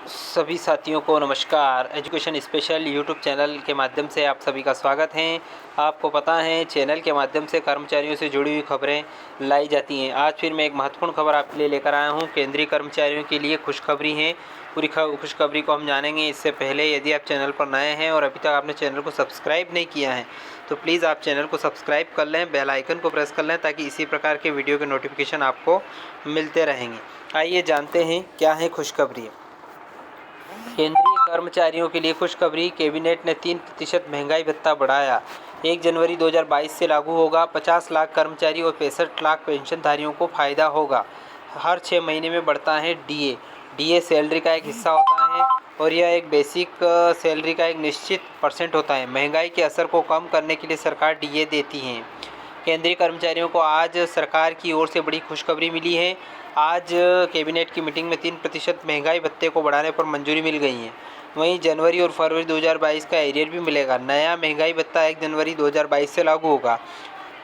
सभी साथियों को नमस्कार। एजुकेशन स्पेशल यूट्यूब चैनल के माध्यम से आप सभी का स्वागत है। आपको पता है चैनल के माध्यम से कर्मचारियों से जुड़ी हुई खबरें लाई जाती हैं। आज फिर मैं एक महत्वपूर्ण खबर आपके लिए लेकर आया हूं। केंद्रीय कर्मचारियों के लिए खुशखबरी है। पूरी खुशखबरी को हम जानेंगे। इससे पहले यदि आप चैनल पर नए हैं और अभी तक आपने चैनल को सब्सक्राइब नहीं किया है तो प्लीज़ आप चैनल को सब्सक्राइब कर लें, बेल आइकन को प्रेस कर लें ताकि इसी प्रकार के वीडियो के नोटिफिकेशन आपको मिलते रहेंगे। आइए जानते हैं क्या है खुशखबरी। केंद्रीय कर्मचारियों के लिए खुशखबरी। कैबिनेट ने 3% महंगाई भत्ता बढ़ाया। 1 जनवरी 2022 से लागू होगा। 50 लाख कर्मचारी और 65 लाख पेंशनधारियों को फ़ायदा होगा। हर 6 महीने में बढ़ता है डीए। डीए सैलरी का एक हिस्सा होता है और यह एक बेसिक सैलरी का एक निश्चित परसेंट होता है। महंगाई के असर को कम करने के लिए सरकार डीए देती है। केंद्रीय कर्मचारियों को आज सरकार की ओर से बड़ी खुशखबरी मिली है। आज कैबिनेट की मीटिंग में 3% महंगाई भत्ते को बढ़ाने पर मंजूरी मिल गई है। वहीं जनवरी और फरवरी 2022 का एरियर भी मिलेगा। नया महंगाई भत्ता 1 जनवरी 2022 से लागू होगा।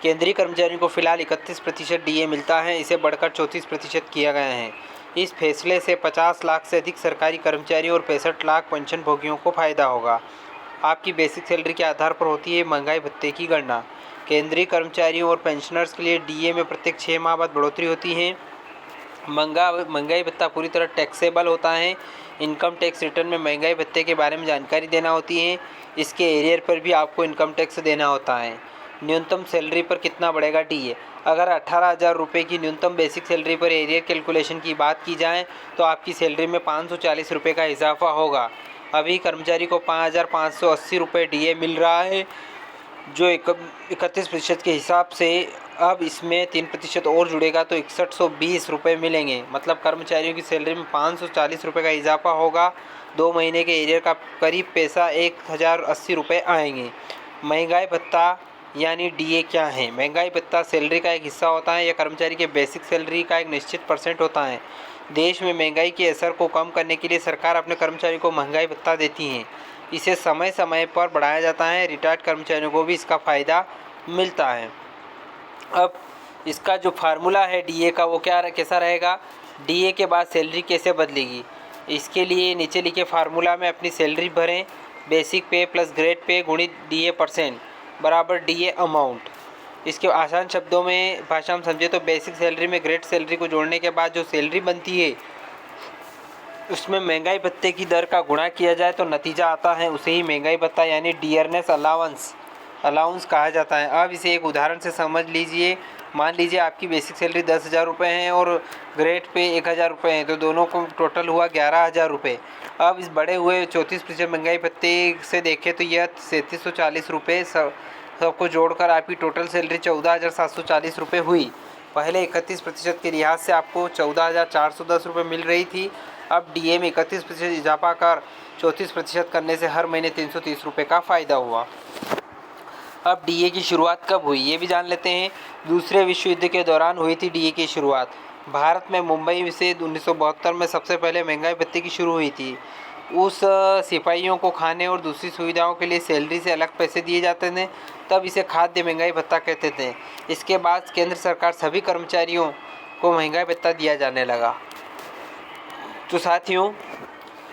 केंद्रीय कर्मचारियों को फिलहाल 31% डीए मिलता है। इसे बढ़कर 34% किया गया है। इस फैसले से 50 लाख से अधिक सरकारी कर्मचारियों और 65 लाख पेंशनभोगियों को फायदा होगा। आपकी बेसिक सैलरी के आधार पर होती है महंगाई भत्ते की गणना। केंद्रीय कर्मचारियों और पेंशनर्स के लिए डीए में प्रत्येक 6 माह बाद बढ़ोतरी होती है। महंगाई भत्ता पूरी तरह टैक्सेबल होता है। इनकम टैक्स रिटर्न में महंगाई भत्ते के बारे में जानकारी देना होती है। इसके एरियर पर भी आपको इनकम टैक्स देना होता है। न्यूनतम सैलरी पर कितना बढ़ेगा डीए। अगर 18,000 रुपये की न्यूनतम बेसिक सैलरी पर एरियर कैलकुलेशन की बात की जाए तो आपकी सैलरी में 540 रुपये का इजाफा होगा। अभी कर्मचारी को 5,580 रुपये डीए मिल रहा है, जो 31% के हिसाब से। अब इसमें 3% और जुड़ेगा तो 6120 रुपये मिलेंगे। मतलब कर्मचारियों की सैलरी में 540 रुपये का इजाफा होगा। 2 महीने के एरियर का करीब पैसा 1080 रुपये आएंगे। महंगाई भत्ता यानी डीए क्या है। महंगाई भत्ता सैलरी का एक हिस्सा होता है। यह कर्मचारी के बेसिक सैलरी का एक निश्चित परसेंट होता है। देश में महंगाई के असर को कम करने के लिए सरकार अपने कर्मचारियों को महंगाई भत्ता देती है। इसे समय समय पर बढ़ाया जाता है। रिटायर्ड कर्मचारियों को भी इसका फ़ायदा मिलता है। अब इसका जो फार्मूला है डीए का वो कैसा रहेगा। डीए के बाद सैलरी कैसे बदलेगी, इसके लिए नीचे लिखे फार्मूला में अपनी सैलरी भरें। बेसिक पे प्लस ग्रेड पे गुणित डीए परसेंट बराबर डीए अमाउंट। इसके आसान शब्दों में भाषा में समझे तो बेसिक सैलरी में ग्रेड सैलरी को जोड़ने के बाद जो सैलरी बनती है उसमें महंगाई भत्ते की दर का गुणा किया जाए तो नतीजा आता है, उसे ही महंगाई भत्ता यानी डियरनेस अलाउंस कहा जाता है। अब इसे एक उदाहरण से समझ लीजिए। मान लीजिए आपकी बेसिक सैलरी 10,000 रुपये है और ग्रेड पे 1,000 रुपये है, तो दोनों को टोटल हुआ 11,000 रुपये। अब इस बढ़े हुए 34% महंगाई भत्ते से देखें तो यह 3740 रुपये सबको जोड़कर आपकी टोटल सैलरी 14,740 रुपये हुई। पहले 31% के लिहाज से आपको 14,410 रुपये मिल रही थी। अब डीए में 31% इजाफा कर 34% करने से हर महीने 330 रुपये का फ़ायदा हुआ। अब डीए की शुरुआत कब हुई ये भी जान लेते हैं। दूसरे विश्व युद्ध के दौरान हुई थी डीए की शुरुआत। भारत में मुंबई से 1972 में सबसे पहले महंगाई भत्ते की शुरू हुई थी। उस सिपाहियों को खाने और दूसरी सुविधाओं के लिए सैलरी से अलग पैसे दिए जाते थे, तब इसे खाद्य महंगाई भत्ता कहते थे। इसके बाद केंद्र सरकार सभी कर्मचारियों को महंगाई भत्ता दिया जाने लगा। तो साथियों,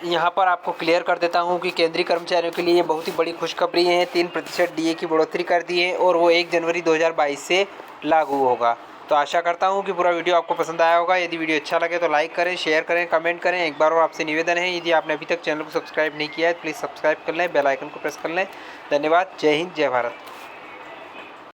यहाँ पर आपको क्लियर कर देता हूँ कि केंद्रीय कर्मचारियों के लिए ये बहुत ही बड़ी खुशखबरी है। 3% डीए की बढ़ोतरी कर दी है और वो 1 जनवरी 2022 से लागू होगा। तो आशा करता हूँ कि पूरा वीडियो आपको पसंद आया होगा। यदि वीडियो अच्छा लगे तो लाइक करें, शेयर करें, कमेंट करें। एक बार और आपसे निवेदन है, यदि आपने अभी तक चैनल को सब्सक्राइब नहीं किया है तो प्लीज़ सब्सक्राइब कर लें, बेल आइकन को प्रेस कर लें। धन्यवाद। जय हिंद, जय भारत।